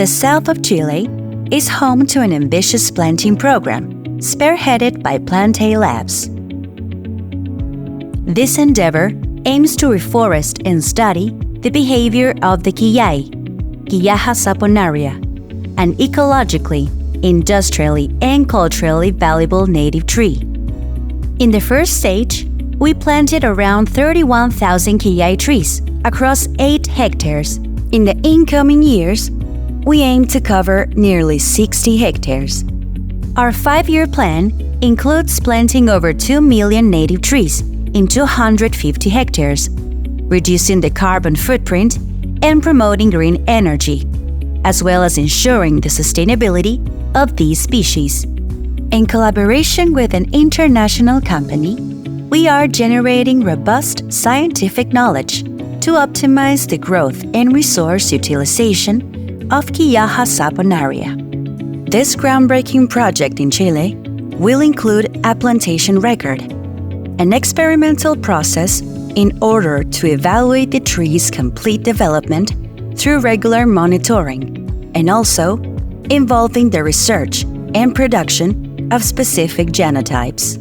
The south of Chile is home to an ambitious planting program spearheaded by Plantae Labs. This endeavor aims to reforest and study the behavior of the Quillaja Saponaria, an ecologically, industrially, and culturally valuable native tree. In the first stage, we planted around 31,000 Quillaja trees across 8 hectares. In the incoming years, we aim to cover nearly 60 hectares. Our 5-year plan includes planting over 2 million native trees in 250 hectares, reducing the carbon footprint and promoting green energy, as well as ensuring the sustainability of these species. In collaboration with an international company, we are generating robust scientific knowledge to optimize the growth and resource utilization of Quillaja Saponaria. This groundbreaking project in Chile will include a plantation record, an experimental process in order to evaluate the tree's complete development through regular monitoring, and also involving the research and production of specific genotypes.